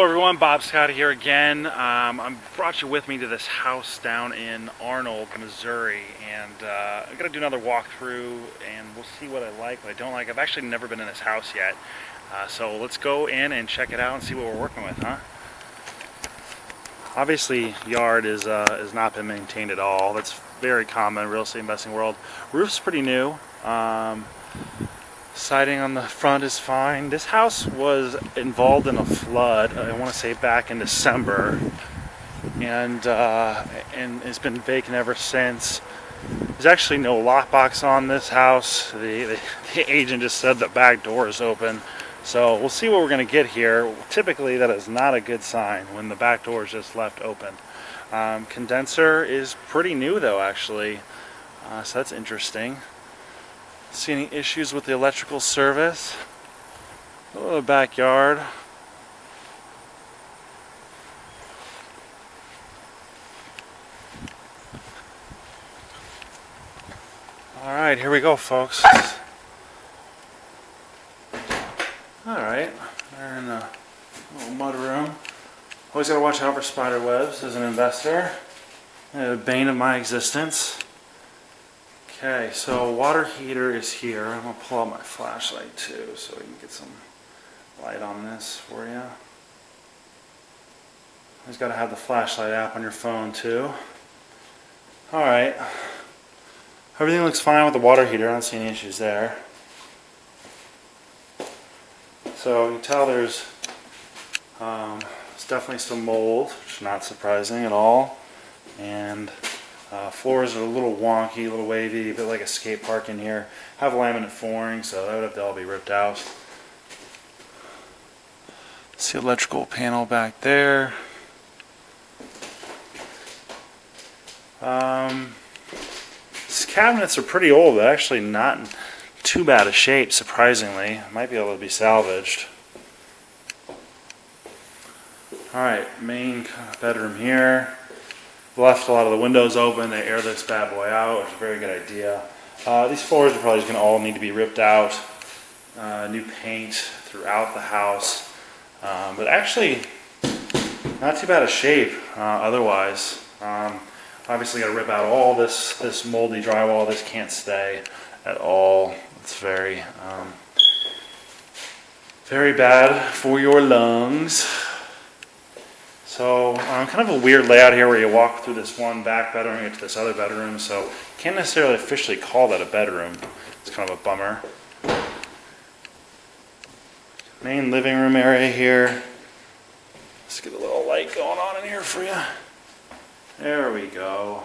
Hello everyone, Bob Scott here again. I brought you with me to this house down in Arnold, Missouri, and I'm going to do another walkthrough and we'll see what I like, what I don't like. I've actually never been in this house yet, so let's go in and check it out and see what we're working with, huh? Obviously, yard is has not been maintained at all. That's very common in real estate investing world. Roof's pretty new. Siding on the front is fine. This house was involved in a flood, I want to say back in December, and it's been vacant ever since. There's actually no lockbox on this house. The agent just said the back door is open. So we'll see what we're going to get here. Typically that is not a good sign when the back door is just left open. Condenser is pretty new though, actually, so that's interesting. See any issues with the electrical service? A little backyard. Alright, here we go, folks. Alright, we're in a little mud room. Always gotta watch out for spider webs as an investor. A bane of my existence. Okay, so water heater is here. I'm going to pull out my flashlight too so we can get some light on this for you. Always got to have the flashlight app on your phone too. Alright, everything looks fine with the water heater. I don't see any issues there. So you can tell there's definitely some mold, which is not surprising at all. And floors are a little wonky, a little wavy, a bit like a skate park in here. Have laminate flooring, so that would have to all be ripped out. See electrical panel back there. These cabinets are pretty old, but actually not in too bad a shape, surprisingly. Might be able to be salvaged. Alright, main bedroom here. Left a lot of the windows open. They air this bad boy out, which is a very good idea. These floors are probably just going to all need to be ripped out. New paint throughout the house. But actually, not too bad a shape otherwise. Obviously got to rip out all this moldy drywall. This can't stay at all. It's very, very bad for your lungs. So kind of a weird layout here where you walk through this one back bedroom and get to this other bedroom, so can't necessarily officially call that a bedroom. It's kind of a bummer. Main living room area here. Let's get a little light going on in here for you. There we go.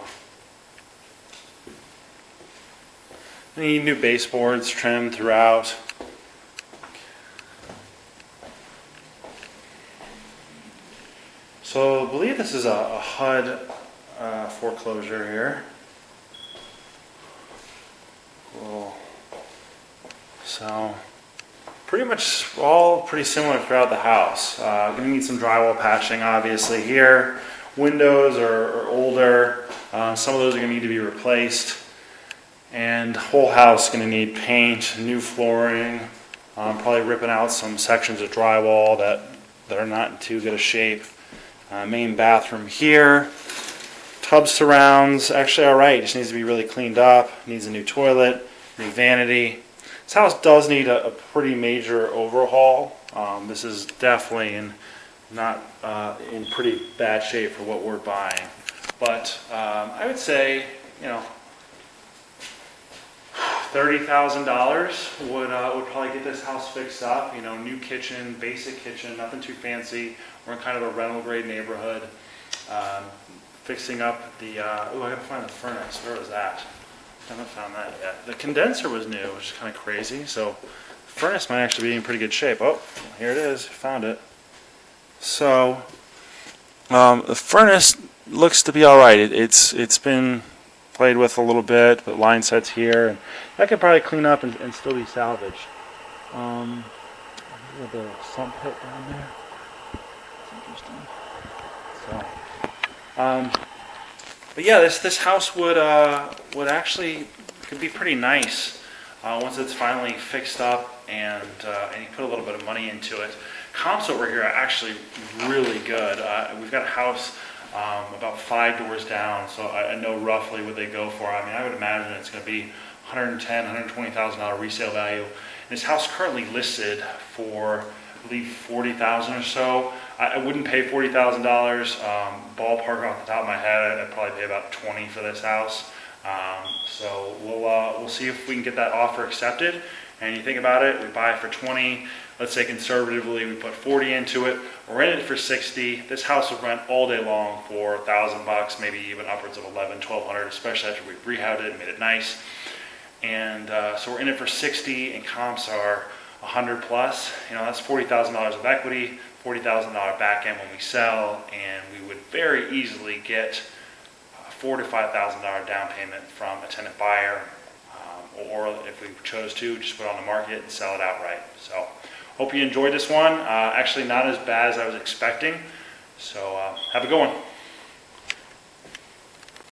Need new baseboards trimmed throughout. So I believe this is a HUD foreclosure here. Cool. So pretty much all pretty similar throughout the house. Going to need some drywall patching obviously here. Windows are older. Some of those are going to need to be replaced. And the whole house is going to need paint, new flooring, probably ripping out some sections of drywall that are not in too good a shape. Main bathroom here. Tub surrounds, actually alright, just needs to be really cleaned up. Needs a new toilet, new vanity. This house does need a pretty major overhaul. This is definitely in pretty bad shape for what we're buying. But I would say, you know, $30,000 would probably get this house fixed up. You know, new kitchen, basic kitchen, nothing too fancy. We're in kind of a rental grade neighborhood. Fixing up the, I gotta find the furnace. Where was that? I haven't found that yet. The condenser was new, which is kind of crazy. So the furnace might actually be in pretty good shape. Oh, here it is. Found it. So the furnace looks to be all right. It's been played with a little bit, but line sets here, and that could probably clean up and still be salvaged. The sump pit down there. That's interesting. So, but yeah, this house would actually could be pretty nice once it's finally fixed up and you put a little bit of money into it. Comps over here are actually really good. We've got a house about 5 doors down, so I know roughly what they go for. I mean, I would imagine it's going to be $110,000, $120,000 resale value. And this house currently listed for, I believe, $40,000 or so. I wouldn't pay $40,000. Ballpark off the top of my head, I'd probably pay about $20,000 for this house. So we'll see if we can get that offer accepted. And you think about it, we buy it for 20. Let's say conservatively we put 40 into it. We're in it for 60. This house will rent all day long for $1,000, maybe even upwards of $1,100, $1,200, especially after we've rehabbed it and made it nice. And so we're in it for 60, and comps are 100 plus. You know, that's $40,000 of equity, $40,000 back end when we sell, and we would very easily get $4,000 to $5,000 down payment from a tenant buyer, or if we chose to, just put it on the market and sell it outright. So hope you enjoyed this one. Actually not as bad as I was expecting. So have a good one.